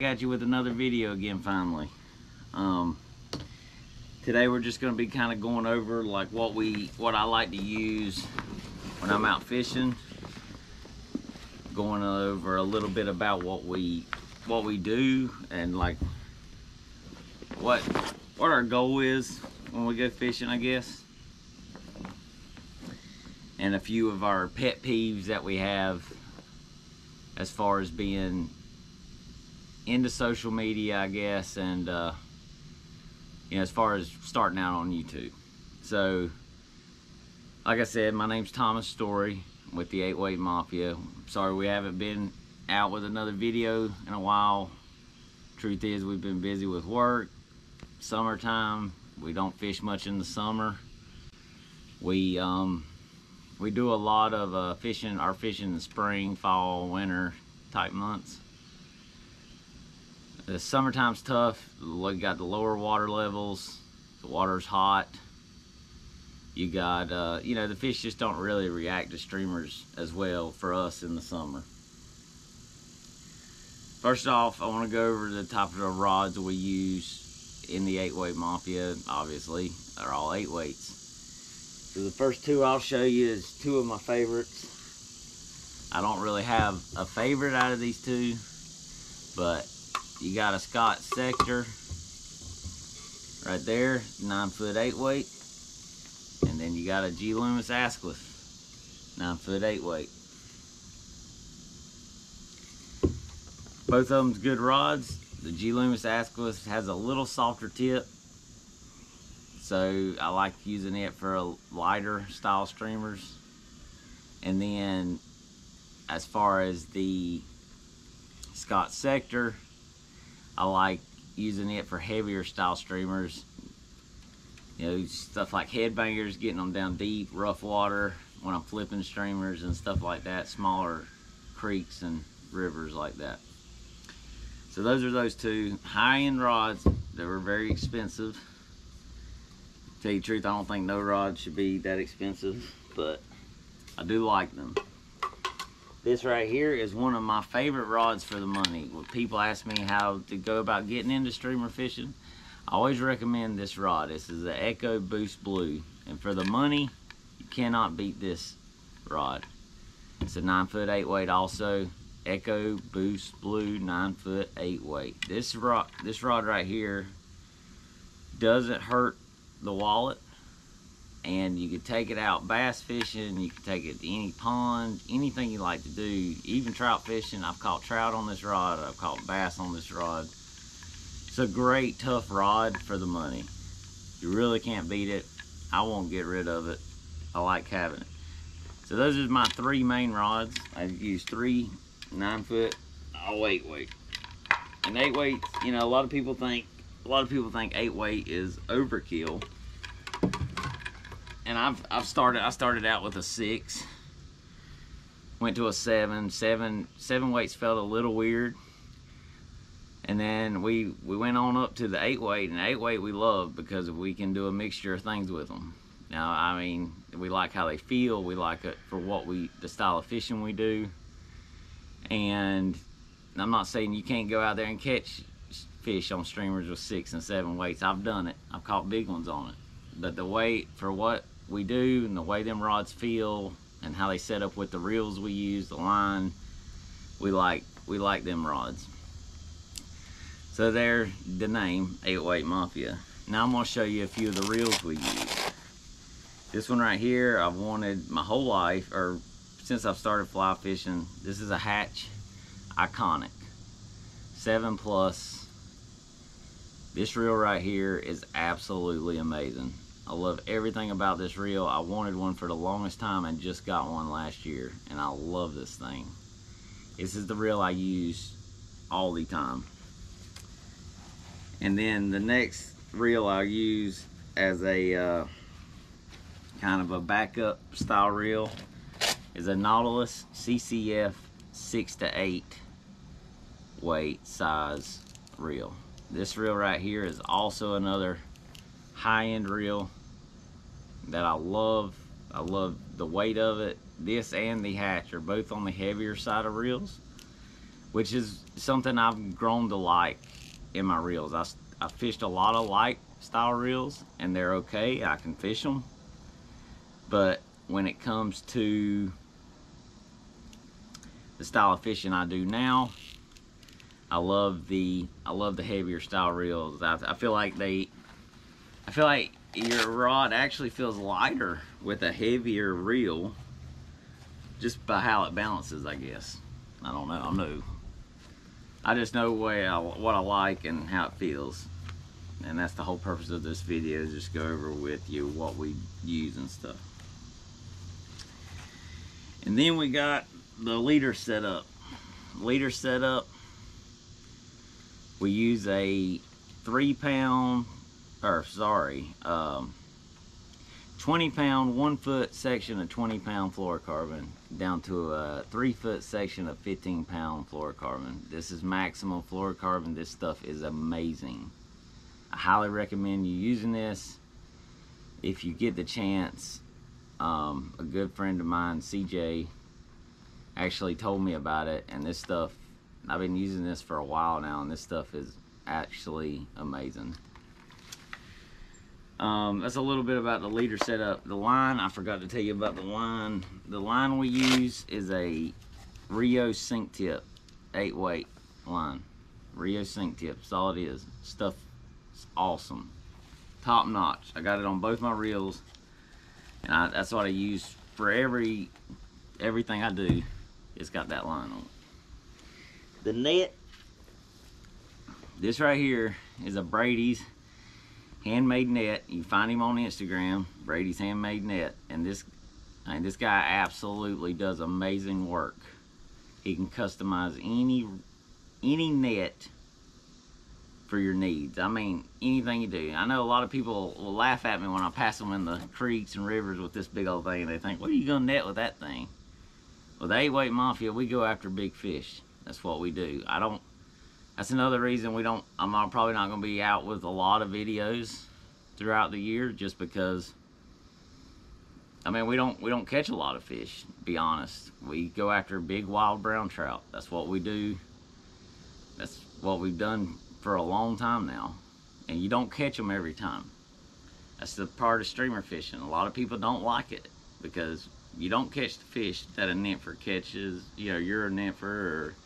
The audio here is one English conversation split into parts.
At you with another video again finally. Today we're just going to be kind of going over like what I like to use when I'm out fishing, going over a little bit about what we do and like what our goal is when we go fishing, I guess, and a few of our pet peeves that we have as far as being into social media, I guess, and you know, as far as starting out on YouTube. So like I said, my name's Thomas Story with the 8-Weight Mafia. Sorry we haven't been out with another video in a while. Truth is, we've been busy with work, summertime. We don't fish much in the summer. We do a lot of fishing in the spring, fall, winter type months. The summertime's tough. You got the lower water levels, the water's hot. You got, you know, the fish just don't really react to streamers as well for us in the summer. First off, I want to go over the top of the rods that we use in the 8-Weight Mafia. Obviously, they're all 8-weights. So the first two I'll show you is two of my favorites. I don't really have a favorite out of these two, but you got a Scott Sector right there, 9-foot 8-weight, and then you got a G. Loomis Asquith, 9-foot 8-weight. Both of them's good rods. The G. Loomis Asquith has a little softer tip, so I like using it for a lighter style streamers. And then as far as the Scott Sector, I like using it for heavier style streamers. You know, stuff like headbangers, getting them down deep, rough water, when I'm flipping streamers and stuff like that, smaller creeks and rivers like that. So those are those two high-end rods that were very expensive. To tell you the truth, I don't think no rod should be that expensive, but I do like them. This right here is one of my favorite rods for the money. When people ask me how to go about getting into streamer fishing, I always recommend this rod. This is the Echo Boost Blue. And for the money, you cannot beat this rod. It's a 9-foot 8-weight also. Echo Boost Blue 9-foot 8-weight. This rod right here doesn't hurt the wallet. And you can take it out bass fishing, you can take it to any pond, anything you like to do, even trout fishing. I've caught trout on this rod, I've caught bass on this rod. It's a great, tough rod for the money. You really can't beat it. I won't get rid of it. I like having it. So those are my three main rods. I've used three 9-foot, all 8-weight. And 8-weight, you know, a lot of people think 8-weight is overkill. And I started out with a 6, went to a 7. 7 weights felt a little weird, and then we went on up to the 8-weight, and 8-weight we love because we can do a mixture of things with them. Now, I mean, we like how they feel, we like it for the style of fishing we do, and I'm not saying you can't go out there and catch fish on streamers with 6 and 7 weights. I've done it. I've caught big ones on it, but the weight for what we do and the way them rods feel and how they set up with the reels we use, the line, we like them rods. So they're the name 8-Weight Mafia. Now I'm going to show you a few of the reels we use. This one right here I've wanted my whole life, or since I've started fly fishing. This is a Hatch Iconic 7+. This reel right here is absolutely amazing. I love everything about this reel. I wanted one for the longest time and just got one last year, and I love this thing. This is the reel I use all the time. And then the next reel I use as a kind of a backup style reel is a Nautilus CCF 6 to 8 weight size reel. This reel right here is also another high-end reel that I love. I love the weight of it. This and the Hatch are both on the heavier side of reels, which is something I've grown to like in my reels. I fished a lot of light style reels, and they're okay. I can fish them, but when it comes to the style of fishing I do now, I love the heavier style reels. I feel like your rod actually feels lighter with a heavier reel, just by how it balances, I guess. I don't know. I'm new. I just know what I like and how it feels, and that's the whole purpose of this video, is just go over with you what we use and stuff. And then we got the leader setup. We use a 20 pound 1 foot section of 20 pound fluorocarbon down to a 3 foot section of 15 pound fluorocarbon. This is maximum fluorocarbon. This stuff is amazing. I highly recommend you using this if you get the chance. A good friend of mine, CJ, actually told me about it, and this stuff, I've been using this for a while now, and this stuff is actually amazing. That's a little bit about the leader setup. The line, I forgot to tell you about the line. The line we use is a Rio Sink Tip 8-weight line. Rio Sink Tip, that's all it is. Stuff is awesome, top notch. I got it on both my reels, and that's what I use for everything I do. It's got that line on it. The net, this right here is a Brady's handmade net. You find him on Instagram, Brady's Handmade Net, and this guy absolutely does amazing work. He can customize any net for your needs. I mean, anything you do. I know a lot of people will laugh at me when I pass them in the creeks and rivers with this big old thing, and they think, what are you gonna net with that thing? With the 8-weight Mafia, we go after big fish. That's what we do. That's another reason I'm probably not going to be out with a lot of videos throughout the year, just because, I mean, we don't catch a lot of fish, to be honest. We go after big wild brown trout. That's what we do. That's what we've done for a long time now. And you don't catch them every time. That's the part of streamer fishing. A lot of people don't like it because you don't catch the fish that a nympher catches. You know, you're a nympher or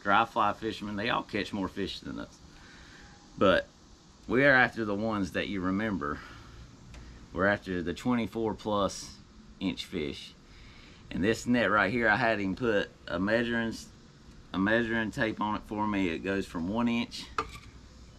dry fly fishermen, they all catch more fish than us. But we are after the ones that you remember. We're after the 24+ inch fish. And this net right here, I had him put a measuring tape on it for me. It goes from 1 inch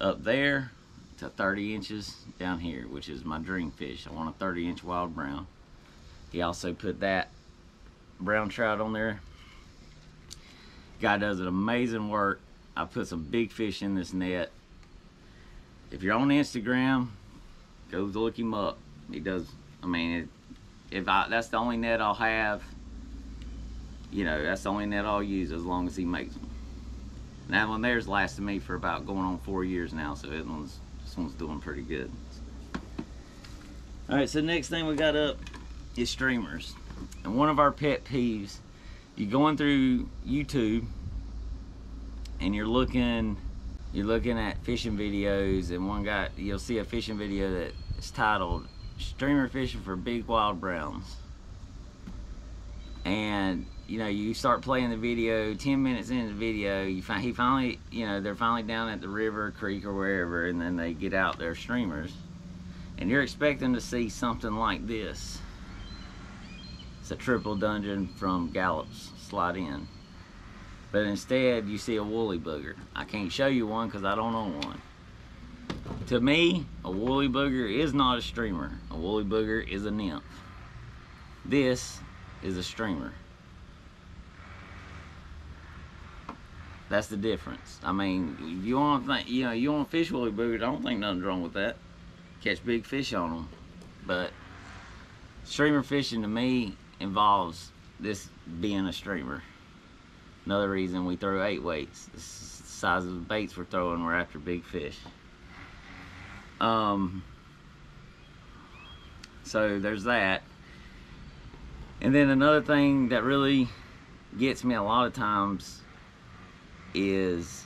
up there to 30 inches down here, which is my dream fish. I want a 30-inch wild brown. He also put that brown trout on there. Guy does an amazing work. I put some big fish in this net. If you're on Instagram, go look him up. He does, I mean, that's the only net I'll have, you know, that's the only net I'll use as long as he makes them. And that one there's lasted me for about going on 4 years now, so this one's doing pretty good. Alright, so the next thing we got up is streamers. And one of our pet peeves, you're going through YouTube and you're looking at fishing videos, and one guy, you'll see a fishing video that is titled "Streamer Fishing for Big Wild Browns," and you know, you start playing the video. 10 minutes into the video, they're finally down at the river, creek, or wherever, and then they get out their streamers, and you're expecting to see something like this. It's a triple dungeon from Gallops Slide In. But instead, you see a woolly booger. I can't show you one because I don't own one. To me, a woolly booger is not a streamer. A woolly booger is a nymph. This is a streamer. That's the difference. I mean, if you want to fish woolly boogers, I don't think nothing's wrong with that. Catch big fish on them. But streamer fishing to me involves this being a streamer. Another reason we throw 8 weights. The size of the baits we're throwing, we're after big fish. So there's that. And then another thing that really gets me a lot of times is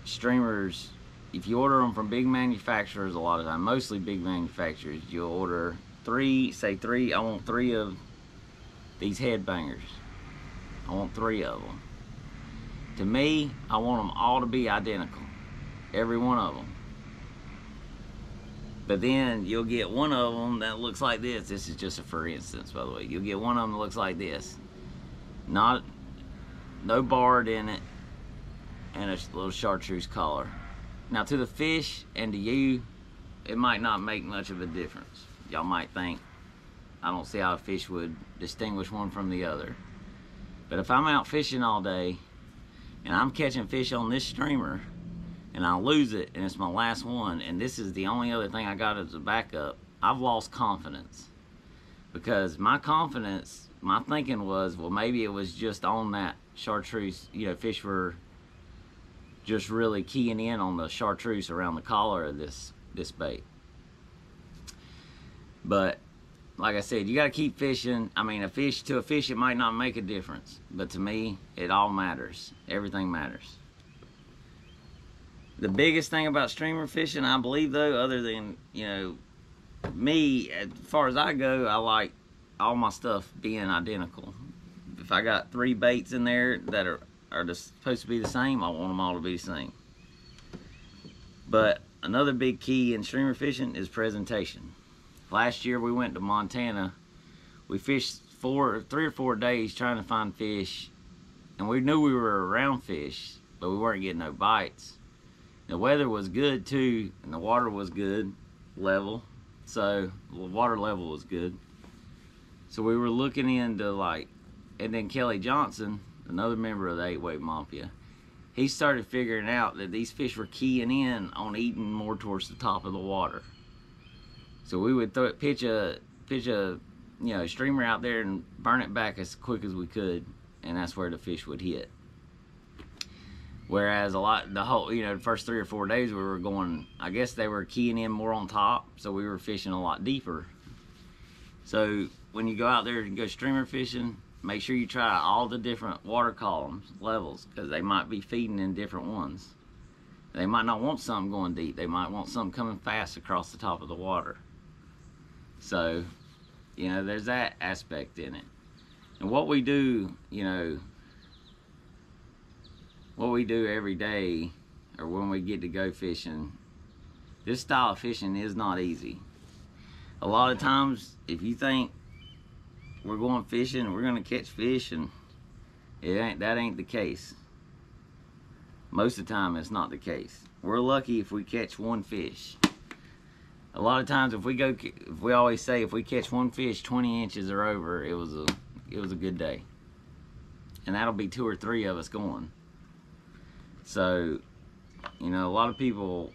streamers, if you order them from big manufacturers, a lot of time, mostly big manufacturers, you'll order say three, I want 3 of these headbangers. I want 3 of them. To me, I want them all to be identical. Every one of them. But then you'll get one of them that looks like this. This is just a for instance, by the way. You'll get one of them that looks like this. No barred in it, and a little chartreuse collar. Now to the fish and to you, it might not make much of a difference. Y'all might think, I don't see how a fish would distinguish one from the other. But if I'm out fishing all day and I'm catching fish on this streamer and I lose it and it's my last one and this is the only other thing I got as a backup, I've lost confidence. Because my confidence, my thinking was, well, maybe it was just on that chartreuse, fish were just really keying in on the chartreuse around the collar of this bait. But like I said, you got to keep fishing. I mean, to a fish, it might not make a difference, but to me, it all matters. Everything matters. The biggest thing about streamer fishing, I believe, though, other than me, as far as I go, I like all my stuff being identical. If I got 3 baits in there that are supposed to be the same, I want them all to be the same. But another big key in streamer fishing is presentation. Last year we went to Montana. We fished 3 or 4 days trying to find fish, and we knew we were around fish, but we weren't getting no bites. The weather was good too, and the water was good, level. So the water level was good. So we were looking into and then Kelly Johnson, another member of the 8-Weight Mafia, he started figuring out that these fish were keying in on eating more towards the top of the water. So we would pitch a streamer out there and burn it back as quick as we could, and that's where the fish would hit. Whereas the first 3 or 4 days we were going, I guess they were keying in more on top, so we were fishing a lot deeper. So when you go out there and go streamer fishing, make sure you try all the different water columns, levels, because they might be feeding in different ones. They might not want something going deep. They might want something coming fast across the top of the water. So, there's that aspect in it. And what we do, what we do every day, or when we get to go fishing, this style of fishing is not easy. A lot of times, if you think we're going fishing and we're going to catch fish, and that ain't the case. Most of the time, it's not the case. We're lucky if we catch 1 fish. A lot of times, we always say if we catch 1 fish 20 inches or over, it was a good day, and that'll be 2 or 3 of us going. So, a lot of people,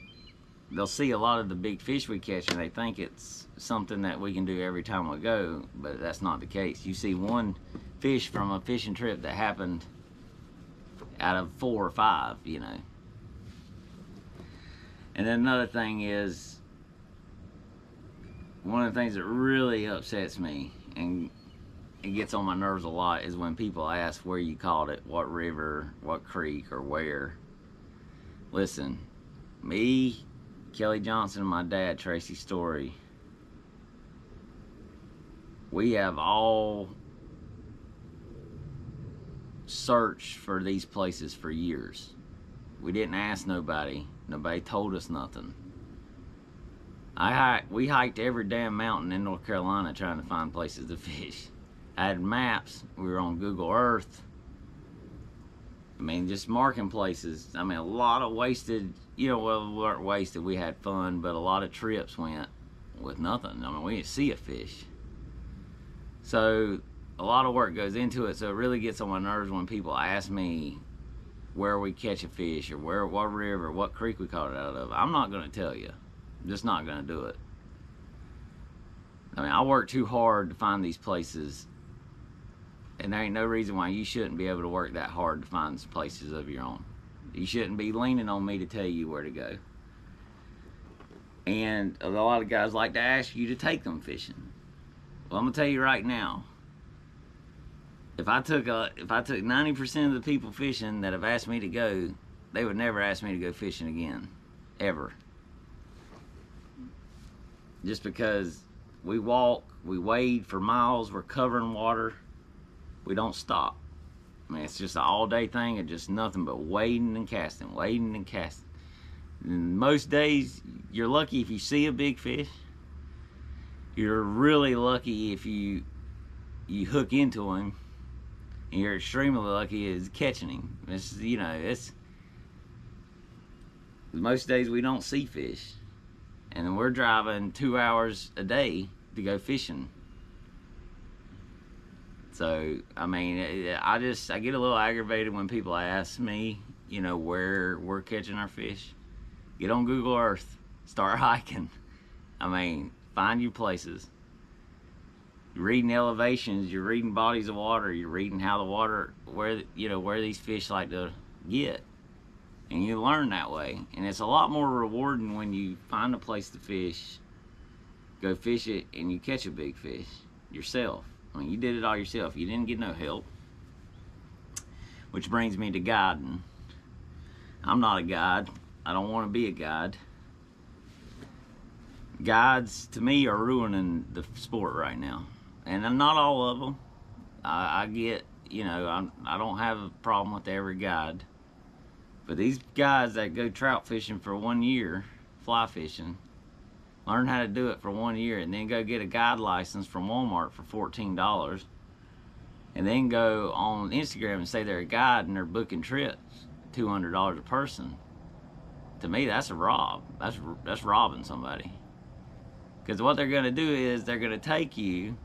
they'll see a lot of the big fish we catch and they think it's something that we can do every time we go, but that's not the case. You see 1 fish from a fishing trip that happened out of 4 or 5, And then another thing is, one of the things that really upsets me and it gets on my nerves a lot is when people ask where you caught it, what river, what creek, or where. Listen, me, Kelly Johnson, and my dad, Tracy Story, we have all searched for these places for years. We didn't ask nobody. Nobody told us nothing. We hiked every damn mountain in North Carolina trying to find places to fish. I had maps. We were on Google Earth. I mean, just marking places. I mean, a lot of wasted, well, we weren't wasted. We had fun, but a lot of trips went with nothing. I mean, we didn't see a fish. So a lot of work goes into it. So it really gets on my nerves when people ask me where we catch a fish or what river, what creek we caught it out of. I'm not going to tell you. I'm just not going to do it. I mean, I work too hard to find these places, and there ain't no reason why you shouldn't be able to work that hard to find some places of your own. You shouldn't be leaning on me to tell you where to go. And a lot of guys like to ask you to take them fishing. Well, I'm going to tell you right now, if I took 90% of the people fishing that have asked me to go, they would never ask me to go fishing again, ever. Just because we walk, we wade for miles, we're covering water, we don't stop. I mean, it's just an all-day thing of just nothing but wading and casting, wading and casting. And most days, you're lucky if you see a big fish. You're really lucky if you hook into him, and you're extremely lucky as catching him. It's, you know, it's most days we don't see fish, and we're driving 2 hours a day to go fishing. So I mean, I get a little aggravated when people ask me, you know, where we're catching our fish. Get on Google Earth, start hiking. I mean, find you places. You're reading elevations, you're reading bodies of water, you're reading how the water, where these fish like to get. And you learn that way. And it's a lot more rewarding when you find a place to fish, go fish it, and you catch a big fish yourself. I mean, you did it all yourself. You didn't get no help. Which brings me to guiding. I'm not a guide. I don't want to be a guide. Guides, to me, are ruining the sport right now. And not all of them. I get, you know, I don't have a problem with every guide. But these guys that go trout fishing for 1 year, fly fishing, learn how to do it for 1 year, and then go get a guide license from Walmart for $14, and then go on Instagram and say they're a guide and they're booking trips, $200 a person. To me, that's a rob. That's robbing somebody. Because what they're going to do is they're going to take you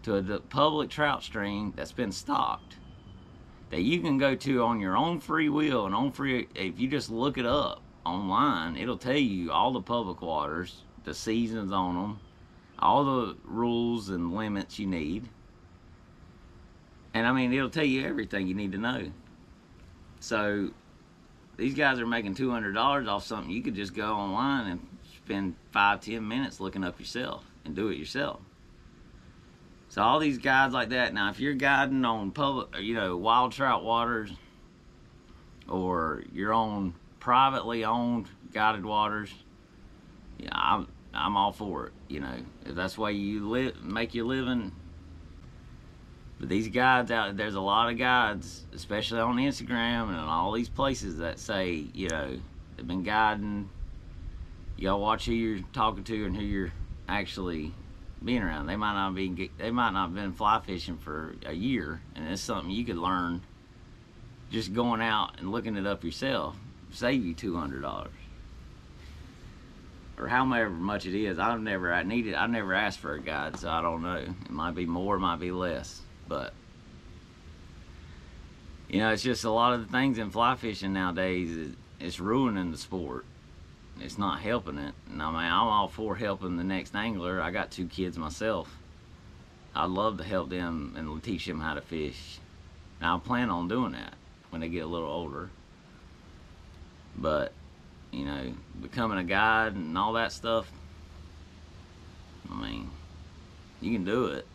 to a public trout stream that's been stocked, that you can go to on your own free will and if you just look it up online, it'll tell you all the public waters, the seasons on them, all the rules and limits you need. And I mean, it'll tell you everything you need to know. So these guys are making $200 off something you could just go online and spend 5-10 minutes looking up yourself and do it yourself. So all these guides like that. Now, if you're guiding on public, you know, wild trout waters, or your own privately owned guided waters, yeah, I'm all for it. You know, if that's the way you make your living. But these guides out there's a lot of guides, especially on Instagram and all these places, that say, you know, they've been guiding. Y'all watch who you're talking to and who you're actually being around. They might not have been fly fishing for a year, and it's something you could learn just going out and looking it up yourself. Save you $200 or however much it is. I never asked for a guide, so I don't know. It might be more, it might be less, but you know, it's just a lot of the things in fly fishing nowadays. It's ruining the sport. It's not helping it. And I mean, I'm all for helping the next angler. I got 2 kids myself. I'd love to help them and teach them how to fish. And I plan on doing that when they get a little older. But, you know, becoming a guide and all that stuff, I mean, you can do it.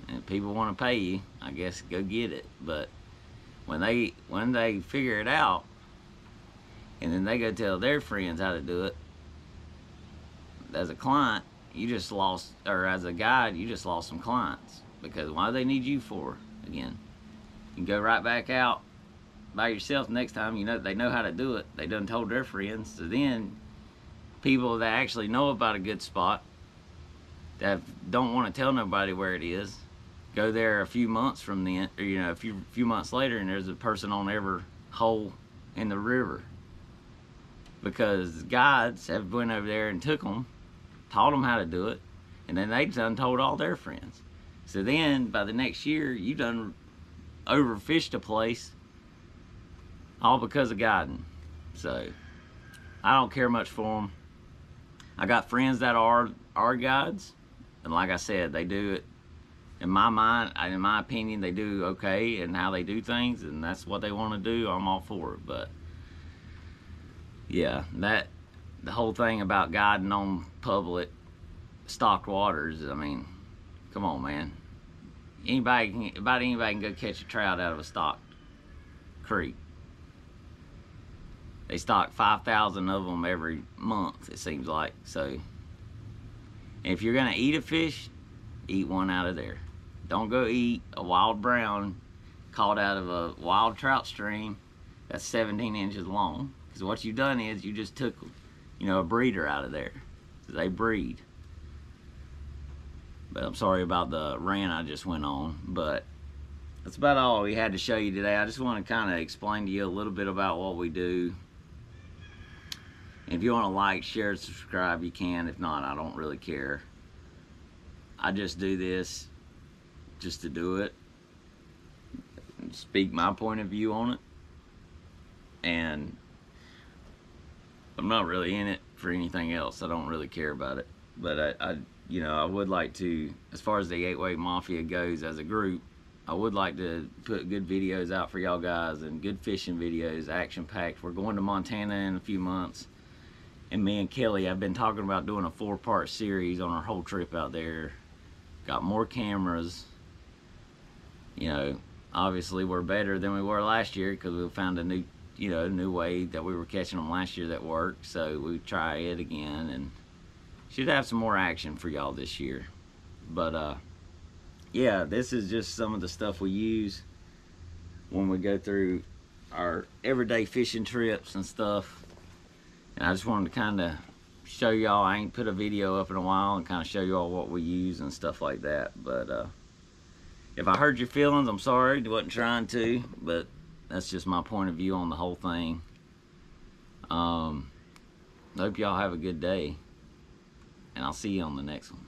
And if people want to pay you, I guess go get it. But when they figure it out, and then they go tell their friends how to do it, as a client, you just lost, or as a guide, you just lost some clients. Because why do they need you for, again? You can go right back out by yourself next time. You know, they know how to do it. They done told their friends. So then, people that actually know about a good spot, that don't want to tell nobody where it is, go there a few months from then, or, you know, a few months later, and there's a person on every hole in the river. Because guides have went over there and took them, taught them how to do it, and then they done told all their friends. So then, by the next year, you done overfished a place, all because of guiding. So, I don't care much for them. I got friends that are guides, and like I said, they do it, in my mind, in my opinion, they do okay in how they do things, and that's what they want to do. I'm all for it, but yeah, the whole thing about guiding on public stocked waters, I mean, come on, man. about anybody can go catch a trout out of a stocked creek. They stock 5,000 of them every month, it seems like. So if you're gonna eat a fish, eat one out of there. Don't go eat a wild brown caught out of a wild trout stream that's 17 inches long. Because what you've done is you just took, a breeder out of there. So they breed. But I'm sorry about the rant I just went on. But that's about all we had to show you today. I just want to kind of explain to you a little bit about what we do. And if you want to like, share, and subscribe, you can. If not, I don't really care. I just do this just to do it. Speak my point of view on it. And I'm not really in it for anything else. I don't really care about it. But I would like to, as far as the 8-Weight Mafia goes as a group, I would like to put good videos out for y'all guys and good fishing videos, action-packed. We're going to Montana in a few months. And me and Kelly, I've been talking about doing a 4-part series on our whole trip out there. Got more cameras. Obviously we're better than we were last year because we found a new way that we were catching them last year that worked. So we try it again and should have some more action for y'all this year. But yeah, this is just some of the stuff we use when we go through our everyday fishing trips and stuff. And I just wanted to kind of show y'all. I ain't put a video up in a while and kind of show y'all what we use and stuff like that. But if I hurt your feelings, I'm sorry. I wasn't trying to, but that's just my point of view on the whole thing. Hope y'all have a good day, and I'll see you on the next one.